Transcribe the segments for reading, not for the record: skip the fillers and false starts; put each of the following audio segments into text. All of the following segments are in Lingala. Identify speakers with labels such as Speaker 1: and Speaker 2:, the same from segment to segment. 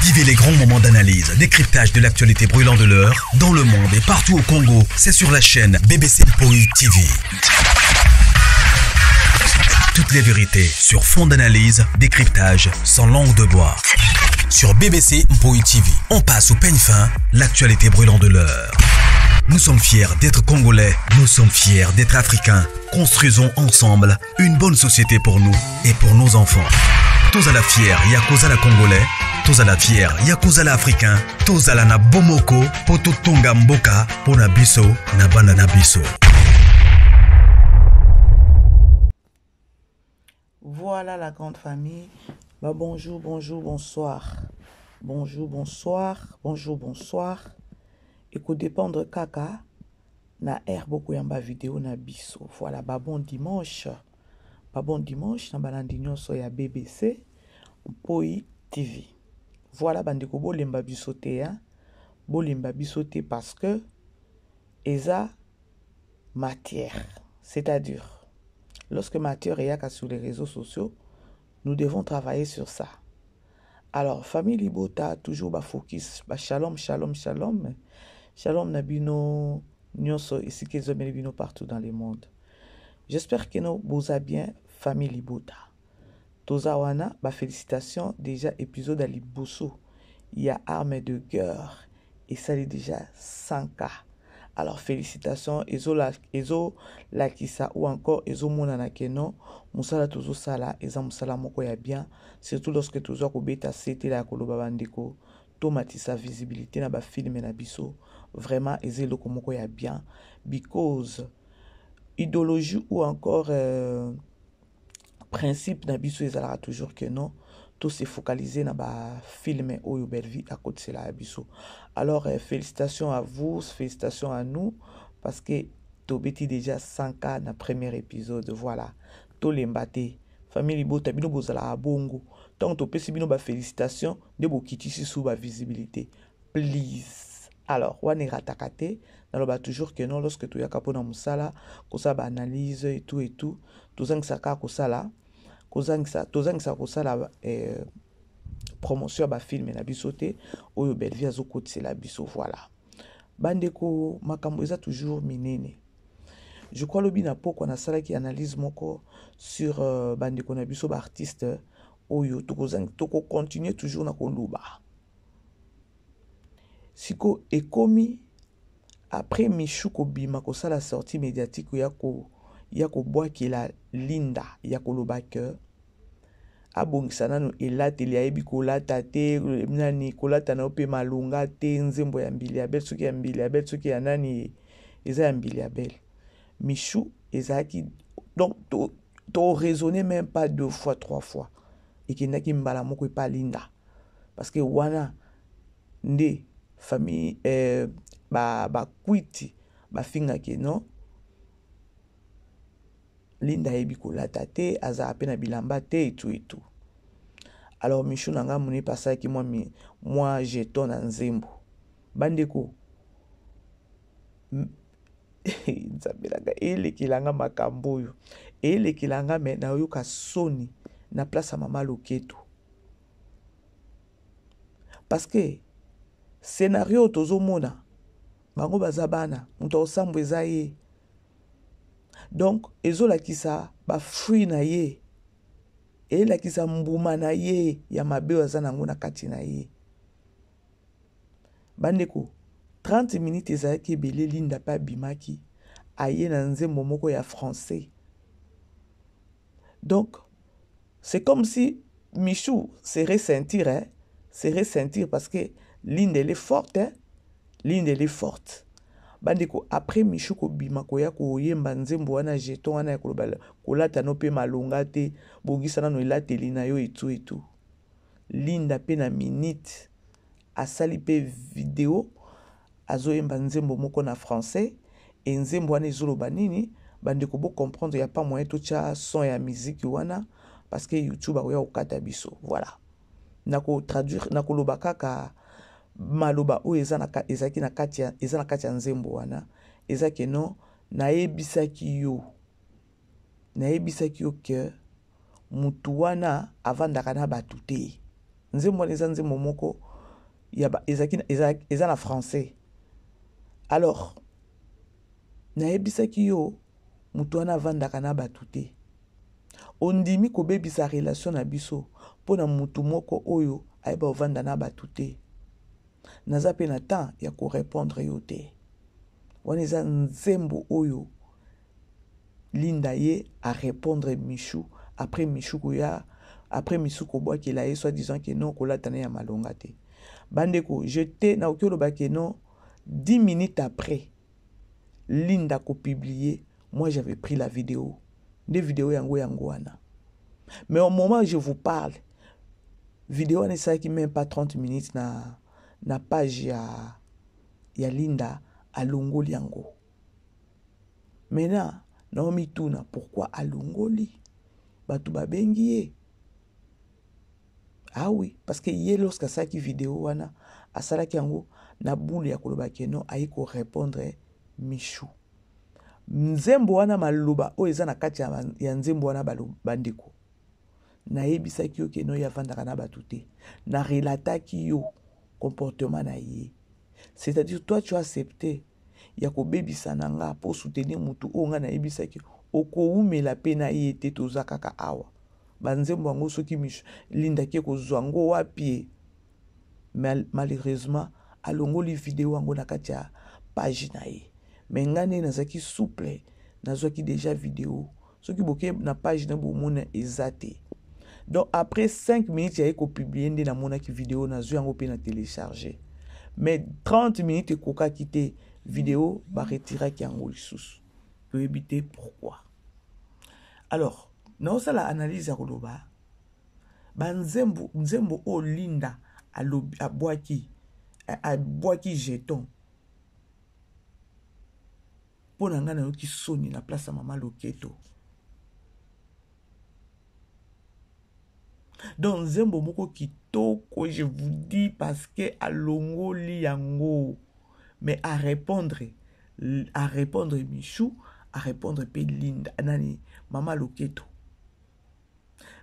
Speaker 1: Vivez les grands moments d'analyse, décryptage de l'actualité brûlante de l'heure, dans le monde et partout au Congo. C'est sur la chaîne BBC Mpoi TV. Toutes les vérités sur fond d'analyse, décryptage, sans langue de bois. Sur BBC Mpoi TV, on passe au peigne fin, l'actualité brûlante de l'heure. Nous sommes fiers d'être Congolais, nous sommes fiers d'être Africains. Construisons ensemble une bonne société pour nous et pour nos enfants. Tous à la fière, Yakozala Congolais. Tous à la fière, Yakozala Africain. Tous à la na Bomoko, Poto Tonga Mboka, Pona Biso, na Bandana Biso.
Speaker 2: Voilà la grande famille. Bah bonjour, bonjour, bonsoir. Bonjour, bonsoir, bonjour, bonsoir. Et qu'au dépendre kaka, na air beaucoup yamba vidéo na biso. Voilà, bah bon dimanche. Bah bon dimanche, na balandinyo so ya BBC Mpoi TV. Voilà, bandeko bolemba biso te, hein. Bolemba biso te parce que eza matière. C'est-à-dire, lorsque matière est sur les réseaux sociaux, nous devons travailler sur ça. Alors, famille Libota, toujours ba focus, ba shalom, shalom, shalom. Shalom nabino, nyonso ici qu'ils ont bino partout dans le monde. J'espère que nous vous a bien, famille Libota. Tozawana, ba félicitations, déjà épisode à Liboso. Il y a armes de guerre et ça est déjà 100K. Alors félicitations, ezo la kisa ou encore ezo monana keno, musala tozo sala, eza musala moko ya bien, surtout lorsque tozo ko beta sete la koloba bandeko, tomatisa visibilité na ba film na biso, vraiment eze loko moko ya bien, because idéologie ou encore principe na biso ezalaka toujours que non, tout se focaliser na ba film oyo belvi à côté de la biso. Alors félicitations à vous, félicitations à nous parce que tobeti déjà 100K na premier épisode. Voilà, to lembate famille Libota bino bozala bongo. Tant to pesi bino ba félicitations de bo kitisi sous ba visibilité. Please. Alors, wane ratakate naloba toujours que non lorsque tu yaka pona musala, ko sa ba analyse et tout, tozangisa ka ko sala tozangisa kosala promotion ba film na biso te oyo belvi azokotisa la biso. Voilà, bandeko makambo eza toujours minene. Je crois lobi na poko na sala ki analyse moko sur bandeko na biso ba artiste oyo toko continuer toujours na koluba siko ekomi après Michou kobima kosala sortie médiatique yako bwakela Linda yako lobaka abongisa nano elateli ayebi kolata te nani kolata na ope malunga te nzembo ya mbili ya bel soki ya mbili ya bel soki ya nani eza ya mbili ya bel Michou ezaki donc to raisonner même pas 2 fois 3 fois et qui n'a qui mbala moko e pas Linda parce que wana nde famille ba kwiti ba finga ke non Linda yebi kolata te aza apena bilamba te et tout. Alors Michou nanga moni pasa ki moi jeton na nzembo bandeko nzabelanga ele kilanga makamboyo ele kilanga me na yoka soni na place mama loketo parce que scénario tozo mona bango bazabana muto osambo ezaye. Donc ezola kisa ba fruit na ye e la kisa mbuma na ye ya mabe wazana ngona kati na ye bandeko 30 minutes ezaki belé Linda pa bimaki aye na nzembo moko ya français. Donc c'est comme si Michou serait sentir parce que Linda elle est forte, hein? Linda elle est forte. Bandeko après Michou ko bima ko ya ko yemba nzembo wana jeton wana ya kolata no pe malunga te bongisa na no elateli na yo et tout. Linda pe na minute asali pe vidéo azo yemba nzembo moko na français et nzembo wana ezoloba nini bandeko bo comprendre ya pas moyen to cha son ya musique wana parce que YouTube akoya okata biso. Voilà, nako traduire nako loba kaka maloba o ezaki na kati ya nzembo wana ezaki non nayebisaki yo que mutu wana avandaka na batu te nzembo wana eza nzembo moko eza na français. Alors nayebisaki yo mutu wana avandaka na bato te. Ondimi kobebisa relation na biso mpona mutu moko oyo ayeba ovanda na bato te. Naza pe na temps ya korépondre yo te. Wana eza nzembo oyo Linda ye a répondre Michou après Michou koya après Michou kobwakela ye soit disant que non kolatana ya malonga te. Bandeko jeté na okoloba que non 10 minutes après Linda ko publier, moi j'avais pris la vidéo. Des vidéos yango wana. Mais au moment où je vous parle, vidéo ne ça qui même pas 30 minutes na page ya Linda à Longoli yango. Maintenant, Naomi Tuna, pourquoi à Longoli? Batu babengi ye. Ah oui, parce que hier lorsque ça qui vidéo wana, a sala ki yango na boule ya koloba keno ayi ko répondre Michou. Nzembo wana maloba o eza na kati ya nzembo wana bandeko. Na yebisaki yo keno ya vandaka na batu te. Na relataki yo comportement na ye. C'est-à-dire toi tu as accepté ya ko bebisa nanga pour soutenir mutu o nga na yebisaki oko umela pe na ye te toza kaka awa. Banzembo yango soki Linda ki ko zwango wapi. Malheureusement alongoli vidéo yango na kati ya page na ye. Mais ngane nazaki souple nazaki déjà vidéo soki boke na page na bomona ezate. Donc après 5 minutes ya ko publier nde na mona ki vidéo nazo yango pe na télécharger. Mais 30 minutes koka kité vidéo ba retirer ki yango lisusu. Peut éviter pourquoi. Alors, na ça la analyse ya koloba banzembo nzembo o Linda a boaki jeton. Pour n'anga qui sonne la place à Maman Loketo. Donc Zembo moko kitoko, je vous dis parce que à longo liango, mais à répondre Michou, à répondre pe Linda, nani Maman Loketo.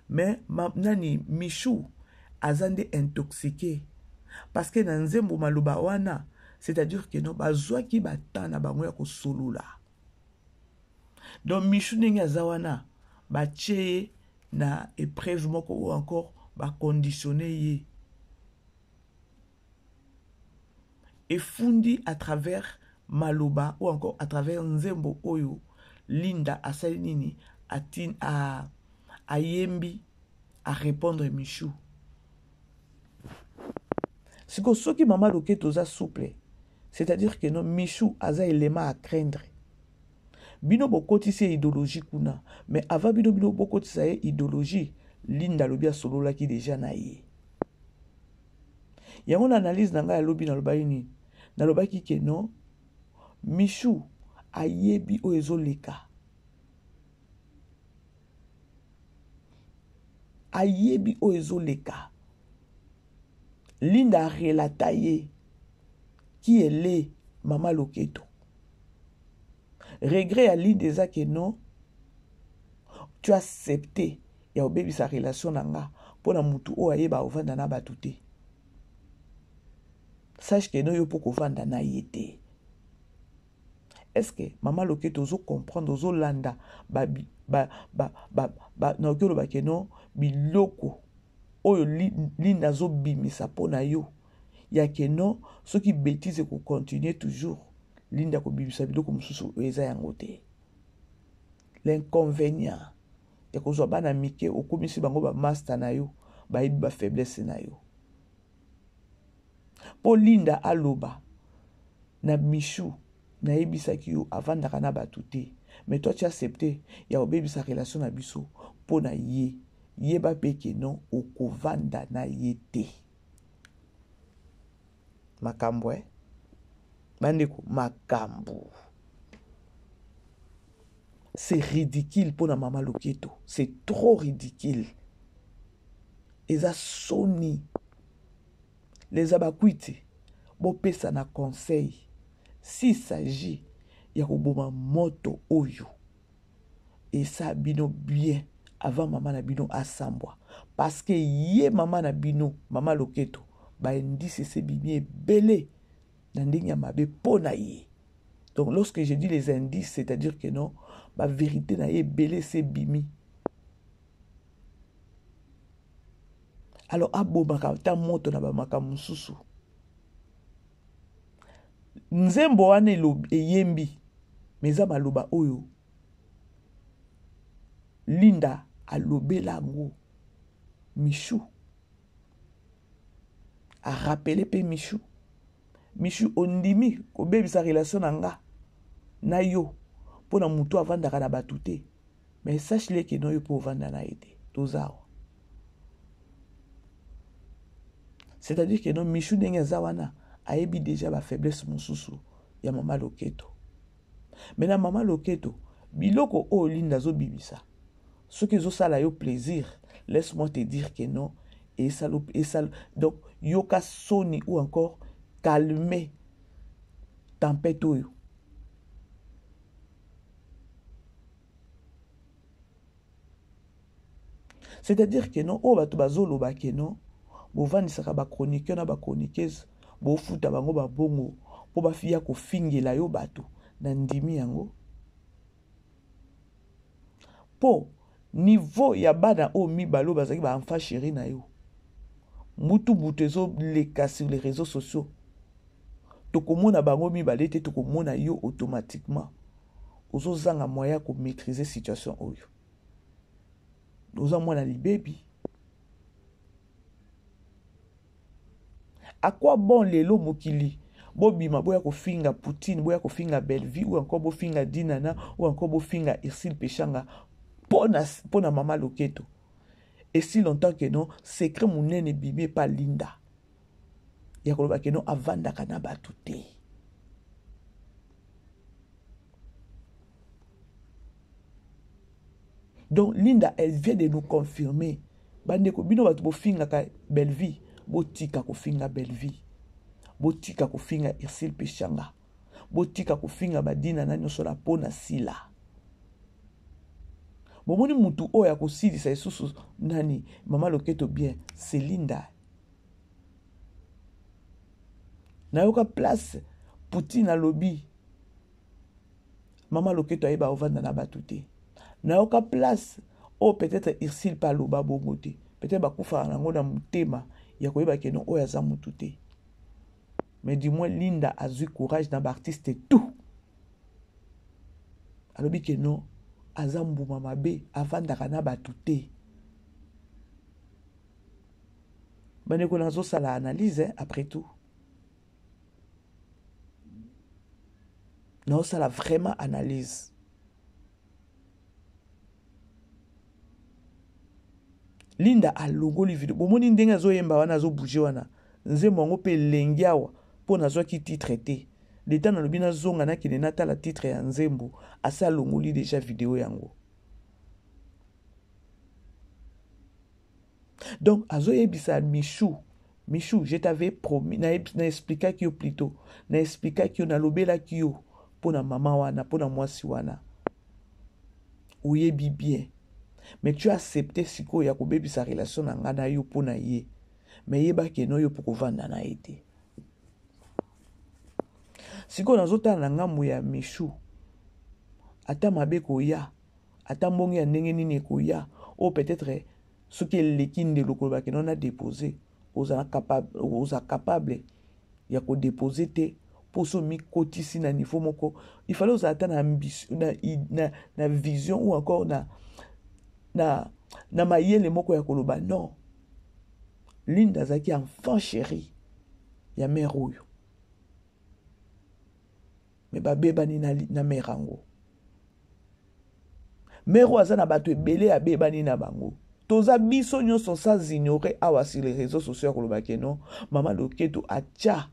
Speaker 2: Mais nani Michou azande intoxiqué parce que dans Zembo maloba wana. C'est-à-dire que non, bazwa ki batana bango ya ko solula. Donc Michou ninga zawana ba tcheye na épreuve moko ou encore ba conditionner ye. Et fundi à travers maloba ou encore à travers nzembo oyo Linda asali nini a yembi à répondre Michou. C'est que ce qui Maman Loketo za souple. C'est-à-dire que non, Michou a un élément à craindre. Bino bokoti c'est idéologie kuna. Mais avant bino bokoti c'est idéologie. Linda lobia solo la qui déjà na ye. Y'a mon analyse nanga lobi na lobaini. Na lobaki que non. Michou a yebi o ezoleka. A yebi o ezoleka. Linda relata ye. Qui est les Maman Loketo. Regret à l'idée déjà que non, tu as accepté et obéi sa relation nanga pour na mutu o ayeba ovanda na batute. Sache que non yo poko vanda na yete. Est-ce que Maman Loketo zo comprendre zo landa na okelo ba que non biloko oyo Linda zo bimisa pona yo. Ya que non, ceux qui bêtisent et qui continuent toujours, Linda ko bimisa biloko mususu eza yango te. L'inconvénient, ya ko zo bana mike okomisi bango ba master na yo, ba yibi ba faiblesse na yo. Po Linda aloba na Michou na yebisaki yo avandaka na batute. Mais toi tu as accepté ya obebisa relation na biso po na ye. Yeba peke non okovanda na yete. Makambo bandeko makambo. C'est ridicule pour la Maman Loketo. C'est trop ridicule. Et ça soni. Les abakuiti. Bo pesa na conseil. S'il s'agit ya koboma moto oyo. Et ça bino bien avant Maman na bino asambwa. Parce que yé Maman na bino, Maman Loketo. ba indice c'est bimi belé na ndenge ya mabe pona ye. Donc lorsque je dis les indices, c'est-à-dire que non, ma vérité na ye belé c'est bimi. Alors abo makata moto na ba makamususu. Nzembo wane eyembi meza maloba oyo Linda alobela ngo Michou a rappelé pe Michou ondimi ko bebisa relation nanga na yo pona mutu avandaka na batute mais sache-le que non yo po vanda na ete tozao. C'est-à-dire que non Michou ndenge zawana ayebi déjà ba faiblesse mosusu ya mama Loketo. Maintenant mama Loketo biloko o Linda zo bibisa. Ce qui zo sala yo plaisir, laisse-moi te dire que non et ça donc yoka soni ou encore calmer tempête oyo. C'est-à-dire que non o bato bazolo ba que non bovanisaka ba chroniqueur na ba chroniqueuse bo futa bango ba bongo po ba fiya ko fingela yo bato na ndimi yango po niveau ya bana o mibalo bazaki ba enfant chéri na yo mutu butezo leka sur les réseaux sociaux tokomona bango mibale te tokomona yo automatiquement ozozanga moyen ko maîtriser situation oyo oza mwana libebi. À quoi bon lelo mokili bobima boya ko finga Poutine boya ko finga Bellevue ou encore bo finga Dinana ou encore bo finga Irsil Pechanga pona mama Loketo et si longtemps que non secret munene bibé pas Linda ya koloba que non avanda kana batute. Donc Linda elle vient de nous confirmer bande ko bino batu bo finga ka Bellevue botika kofinga Bellevue botika kofinga Irsil Pechanga botika kofinga badina na nyonso la pona sila bomoni mutu oya kosilisa isusu nani mama Loketo bien c'est Linda. Na yoka place Poutine alobi mama Loketo ayeba ovanda na batute na yoka place o peut-être Irsil pa loba bongo te peut-être bakufa nango na mutema ya koyeba ke non oya za mutu te mais du moins Linda a eu courage dans l'artiste et tout alobi ke non azambu mama be avandaka na batute baneko nazo sala analyse après tout non ça la vraiment analyse. Linda alongoli video bomoni ndenge azoyemba wana azobouger wana nzembo yango pe lengiawa po nazwa ki titre te leta na lobi nazonga na kine natala titre ya nzembo asa alongoli déjà vidéo yango. Donc azoyebisa Michou je t'avais promis na expliquer ki yo plutôt na expliquer ki yo na lobela ki yo po na mama wana po na mwasi wana oyebi bien. Mais tu as accepté siko ya kobebi sa relation na nga na yo po na ye. Mais yeba ke no yo po kovanda na ete. Siko nazota na ngambo ya Michou. Ata mabe koya, ata mbongi ya ndenge nini koya, ou peut-être ce qui est l'équine de l'okoloba ke non a déposé, oza capable ya ko déposer te pour so mi kotisi na niveau moko. Il fallait oza ata na ambition na vision ou encore na mayele moko ya koloba non. Linda zaki enfant chéri ya mère oyo. Mais babebani na mère ango. Mère oyo na bato ebele abebani na bango. Toza biso nyonso sans ignorer awa sur les réseaux sociaux koloba ke non mama Loketo atia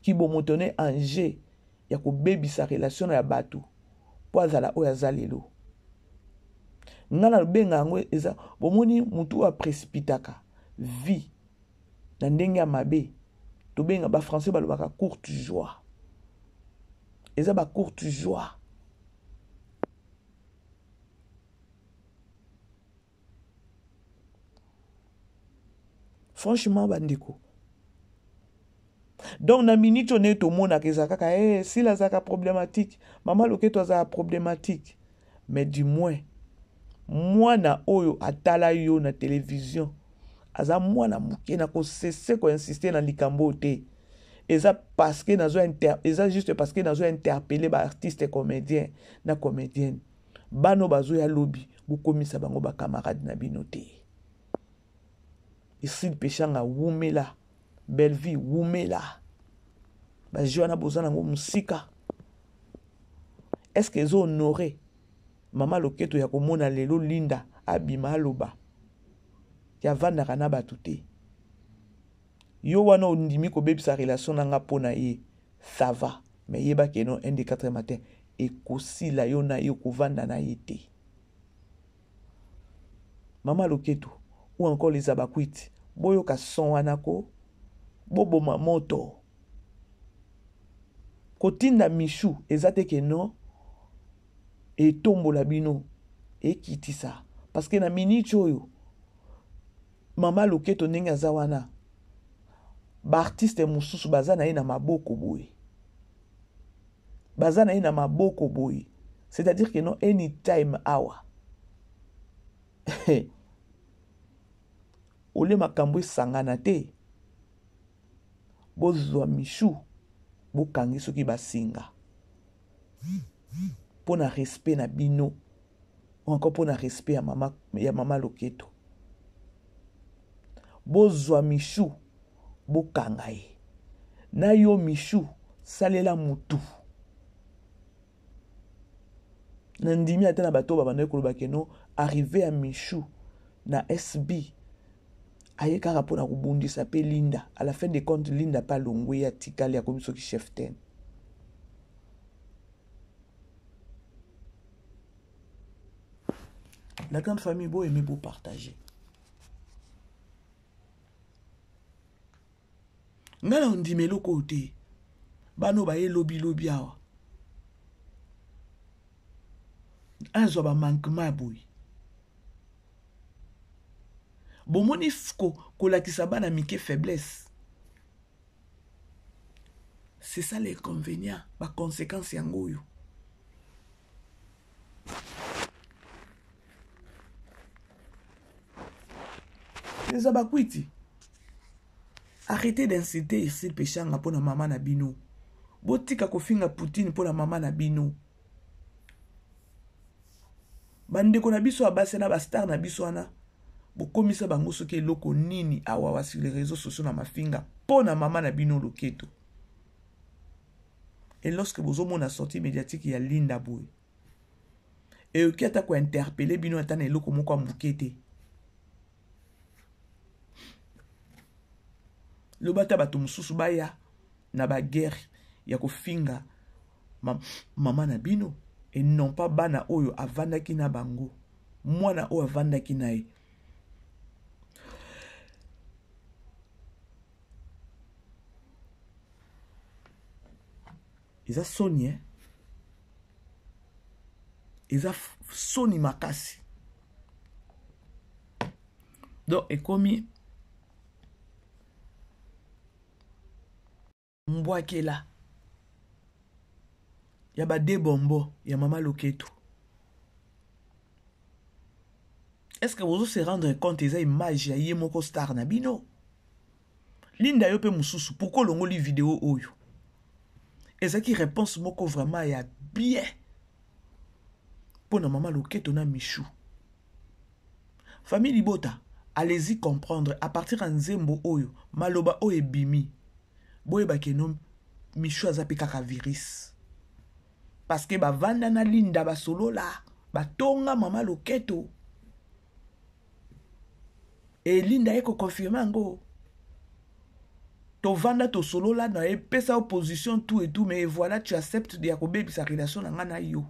Speaker 2: ki bomotone anje ya ko bebisa relation ya bato po azala oyo azalelo. Ngana benga ngo eza bomoni mutu a précipitaka vie na ndenge ya mabe to benga ba français balobaka courte joie. Eza ba courte joie. franchement bandeko. Donc na minute on est au monde à kaka si la zaka problématique, maman loketo za problématique. Mais du moins moi na oyo atala yo na télévision. Aza moi na muke na ko cesser ko insister na likambo te. Eza parce que nazo eza juste parce que nazo interpeller ba artiste comédien na comédienne. Bano bazo ya lobby bu komisa bango ba camarade na binote. Ici le péchanga wumela. Belle vie wumela. Ba Joana bozana ngo musika. Est-ce que zo honoré mama loketo ya komona lelo linda abima aloba. Ya vanda kana batute. Yo wana ondimi ko bebisa relation nanga pona ye. Ça va. Mais yeba ke non 1 des 4 matin et kosi la yo na yo kovanda na yete. Mama loketo ou encore les abakwiti. Boyo ka son wana ko bobo mamoto. Kotinda Michou ezate ke non et tombo la bino et kiti ça parce que na minute oyo mama loketo ndenge azawana ba artiste mususu bazana ina maboko boy bazana ina maboko boy c'est-à-dire que non anytime hour ole makambo sangana te bozwa Michou bokangi soki basinga pour na respect na bino ou encore pour na respect ya mama loketo bozwa Michou bokanga ye na yo Michou salela mutu nandimi ata na bato babanda koloba keno arrivé à Michou na SB aye kaka pona kubundisa pe Linda à la fin des comptes Linda pa longwe ya tikali ya komiso ki chef ten. La grande famille beau aimer beau partager. Ngala on dit melo côté bano ba ye lobby awa azo ba manquement boy bomoni ko lakisa bana mike faiblesse. C'est ça les inconvénients, ba conséquences yango yo. Les abakwiti arrêtez d'inciter ici le péchanga pour la maman na bino. Botika kofinga Poutine pour la maman na bino. Bande ko na biso abase na ba star na biso ana. Bokomisa bango soki loko nini awawa sur les réseaux sociaux na mafinga pour na maman na bino loketo. Et lorsque vous avez une sortie médiatique, il y a Linda Boy. Et qui a quoi interpeller bino ata na loko moko mukete. Le bata bato mususu baya na ba guerre ya ko finga mama na bino et non pas bana oyo avanda ki na bango mwana oyo avanda ki na ye. Eza soni eza soni makasi. Donc ekomi mbwakela ya ba debombo ya mama loketo. Est-ce que vous se rendre compte eza image ya ye moko star na bino? Linda yo pe mususu pourquoi longo li vidéo oyo? Eza ki réponse moko vraiment ya bien pour na mama loketo na Michou. Famille Libota, allez-y comprendre à partir de nzembo oyo maloba oyo ebimi. Boye bakeno Michou azapi kaka virus. Parce que ba vanda na Linda ba solo la, ba tonga mama loketo. Et Linda eko confirmer ngo. To vanda to solo la na epesa opposition tout et tout mais voilà tu acceptes de yakobe sa relation na ngana yo.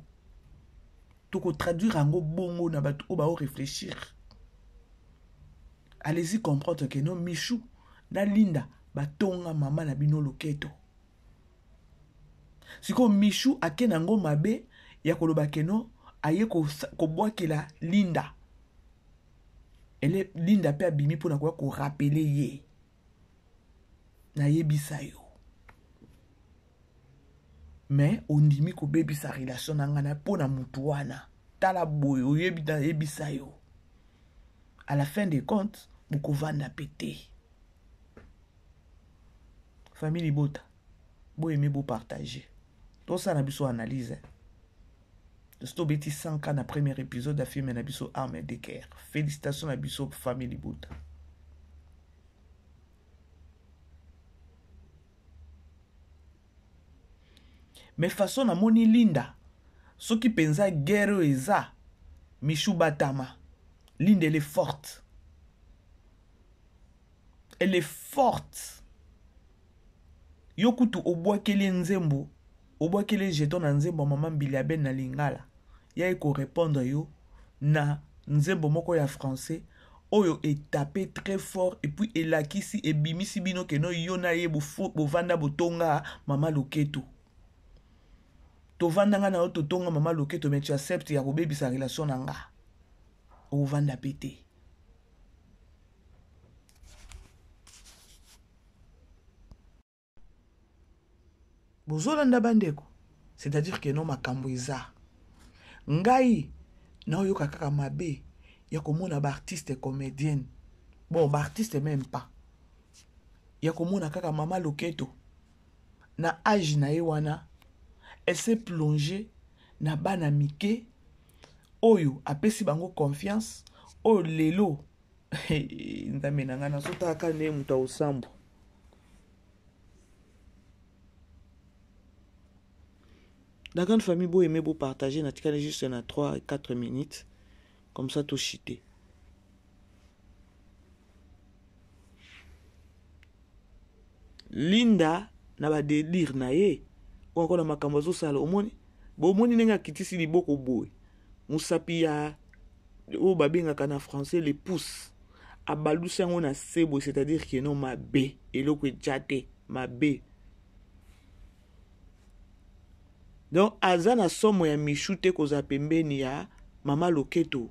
Speaker 2: To ko traduire ngo bongo na ba o ba réfléchir. Allez-y comprendre que non Michou na Linda batonga mama na bino loketo. Siko Michou akena ngo mabe ya koloba keno aye ko bwakela Linda. Linda pe abimi pour na ko rappeler ye. Na yebisa yo. Mais ondimi ko bebi sa relation na ngana po na mutu wana. Tala boy yebisa yo. À la fin des comptes, boko vanda pété. Famille Bota, bo aimer beau partager. Tout ça na biso analyse. Sto beti 100 ans na premier épisode da film na biso arme de guerre. Félicitations na biso famille Bota. Mais façon na moni Linda, ce qui pensa guerre eza Michou Batama. Linda elle est forte. Elle est forte. Yokutu obwakeli nzembo, obwakeli jeton na nzembo maman Mbili Aben na lingala. Ya eko répondre yo na nzembo moko ya français. Oyo est tapé très fort et puis elakisi et bimisi bino keno yona ye bovanda botonga mama Loketo. Tovanda nga na oto tonga mama Loketo mais tu acceptes ya kobebi sa relation na nga. Ovanda pété. Bozolanda bandeko. C'est-à-dire que non makambo eza. Ngai na oyo kaka mabe ya komona ba artiste comédienne. Bon, ba artiste même pas. Ya komona kaka mama Loketo. Na âge na ye wana, elle s'est plongée na bana mike. Oyo apesi bango confiance. Oyo lelo. Ndamena na sota aka ne muta osambo. La grande famille, beau aimer, beau partager, n'a tika juste na 3 4 minutes. Comme ça, tout chité. Linda, n'a pas délire na ye. Ou encore na makambazo sala. Omoni, bo omoni nenga kitisi li boko boy. Musapi ya, o babenga kana français, les pouces. Abalusi yango na sebo, c'est-à-dire que non ma bé. Et l'autre jate, ma bé. Donc, Azana somme ya michoute koza pembeni ya Mama Loketo.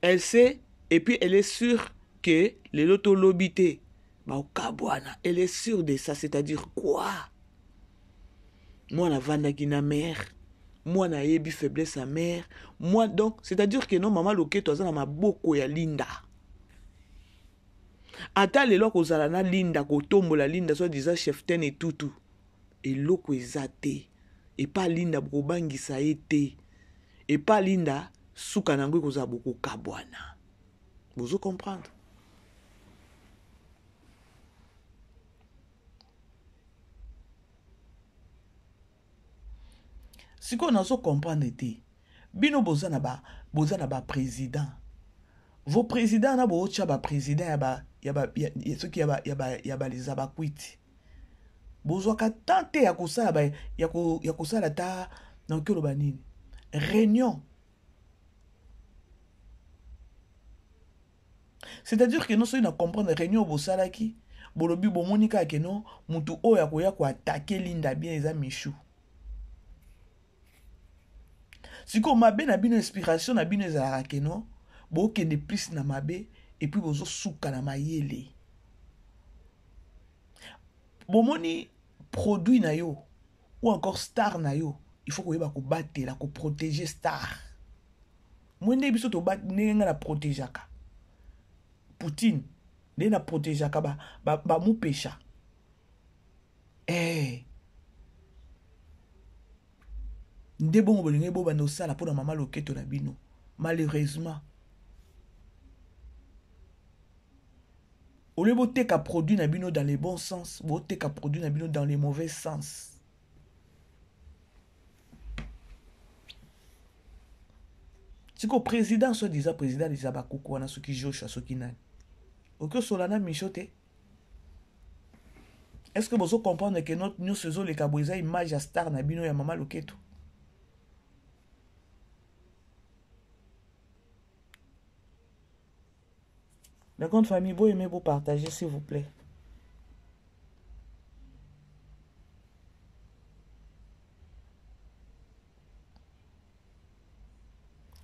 Speaker 2: Elle sait, et puis elle est sûre que les loto lobité, elle est sûre de ça, c'est-à-dire quoi? Moi, na vanda qui na mère, moi, na yebi faiblesse à mère, moi, donc, c'est-à-dire que non, Mama Loketo, azana ma boko ya Linda. Ata lelo kozala na Linda, kotombo la Linda, soit disant cheftaine et tout. Et loko ezate. Et pas Linda bobangi sa été. Et pas Linda souka nango koza boko kabwana. Vous comprendre? Si qu'on a so comprendre été. Bino boza na ba président. Vos présidents na bo cha ba président ya ba ceux qui ya ba les abakwiti. Bozwaka tante ya kosala ba ya kosala ta na kelo banini réunion. C'est-à-dire que non so ina comprendre réunion bosala ki bolobi bomonika ke non mutu oya ko ya ko attaquer Linda bien eza Michou. Siko mabe na bino inspiration na bino ezala ke non bo kende plus na mabe et puis bozo suka na mayele. Bomoni produit na yo ou encore star na yo, il faut koyeba ko batela ko protéger star. Mwende biso to bat nenga na protégeaka. Poutine ne na protégeaka ba mu pécha. Nde bongo bolinge bo bando sala pour Mama Loketo na bino. Malheureusement, au lieu de te produit na bino dans les bons sens, vous te produit na bino dans les mauvais sens. Si le président soit déjà président des Abakoko, on a ceux qui jouent à ceux qui n'ont. Ok, Solana Michote. Est-ce que vous comprenez que nous faisons les Kabouza image à star na bino ya Mama Loketo? La grande famille, vous aimez vous partager, s'il vous plaît.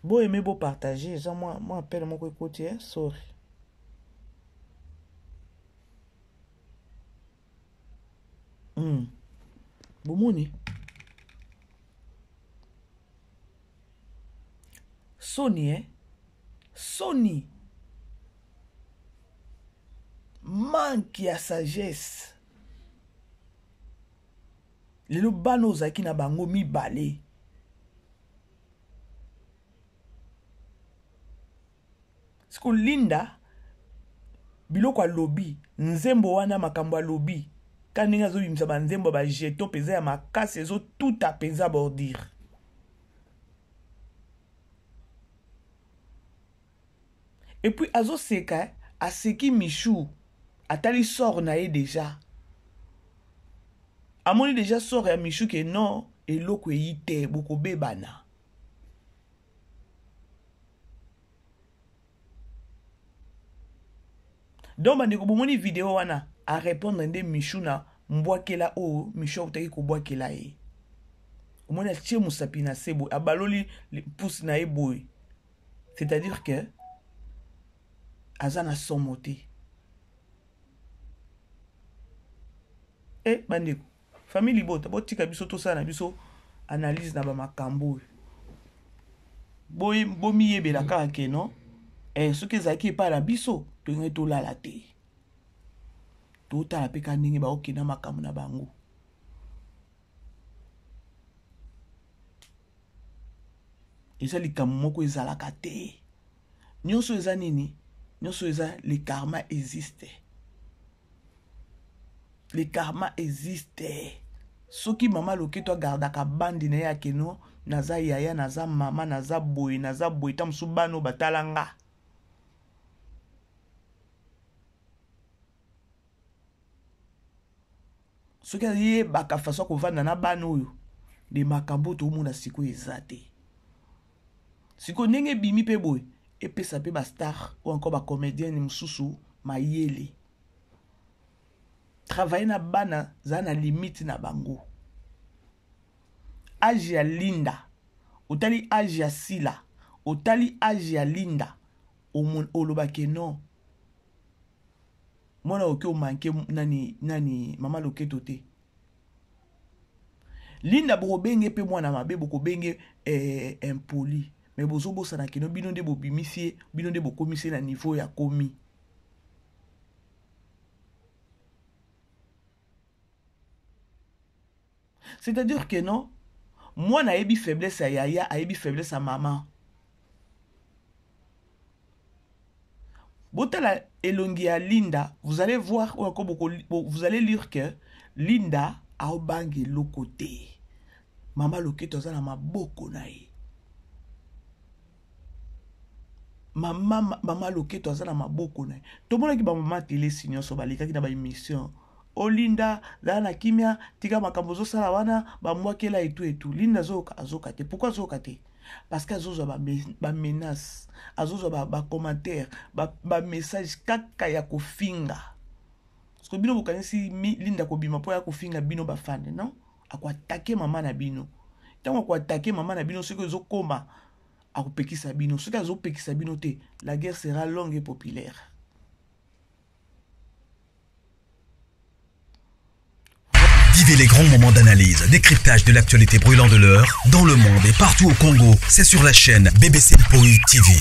Speaker 2: Bon aimer, bon partager. Ça, moi appelle mon côté, sorry. Bon moni. Sony, Sony. Manque à sagesse. Le bano zaki na bango mi balé. Siko Linda biloko a lobby nzembo wana makambo a lobby kaninga zo bimisa ba nzembo ba jeto peza ya makasi ezo tout a peza bordir. Et puis azo seka aseki Michou atali sort na ye déjà. Amoni déjà sort ya Michou que non eloko eyite boko bebana. Donc bandeko bomoni vidéo wana a répondre ndé Michou na mbwakela o Michou utaki ko bwakela ye. Omoni a tie musapi na sebo abaloli pousse na ye boy. C'est-à-dire que azana somoté. Bandeko famille libota botika biso to sana biso analyse na ba makambo. Boy bomi yebela kaka ke non. Ce que zaki pa la biso to la la te. To ta la peka ndenge ba okina makambo na bango. Eza likambo moko ezalaka te. Nyonso eza nini? Nyonso eza le karma existe. Le karma existe. Soki mama loketo gardaka bandi na ya keno naza yaya naza mama naza boy tamusu bano batalanga. Soki ye baka façon ko vanda na bano oyo de makambo to mona siko ezate. Siko ndenge bimi pe boy epesa pe ba star ou encore ba comédien ni mususu mayele. Travailler na bana za na limite na bango. Age ya Linda, otali age ya Sila, otali age ya Linda, oloba ke non. Mona oke o manke nani mama loketo te. Linda boko benge pe mwana mabe boko benge impoli. Mais bozo bosa na keno bino nde bo bimisie, bino nde bo komisie na niveau ya komi. C'est-à-dire que non, moi na ebi faiblesse à yaya, a ebi faiblesse à maman. Botala elongi à Linda, vous allez voir ou encore vous allez lire que Linda a obangi lokote. Mama loketo za na maboko na ye. Mama loketo za na maboko na ye. To mona ki ba mama télé sinyo so balika ki na ba émission. O Linda za na kimia tika makambo zo sala wana ba mwakela etu. Linda azoka te. Pourquoi azoka te? Parce que azozo ba menace, azozo ba commentaire, ba message kaka ya kofinga. Parce que bino bokanisi Linda ko bima po ya kofinga bino ba fan, non? Ako attaquer maman na bino. Tant ako attaquer maman na bino ce que zo koma ako pekisa bino. Ce que zo pekisa bino te, la guerre sera longue et populaire.
Speaker 1: Vivez les grands moments d'analyse, décryptage de l'actualité brûlante de l'heure, dans le monde et partout au Congo. C'est sur la chaîne BBC Mpoï TV.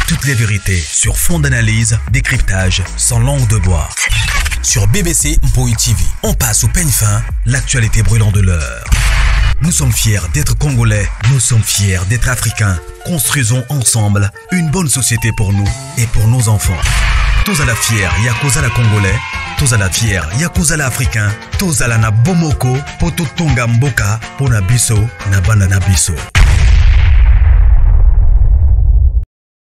Speaker 1: Toutes les vérités sur fond d'analyse, décryptage sans langue de bois. Sur BBC Mpoï TV, on passe au peigne fin l'actualité brûlante de l'heure. Nous sommes fiers d'être Congolais, nous sommes fiers d'être Africains. Construisons ensemble une bonne société pour nous et pour nos enfants. Tous à la fière, Yakoza la Congolais. Tous à la fière, Yakoza la Africain. Tous à la na Bomoko, Poto Tonga Mboka, Pona Biso, na Banda na Biso.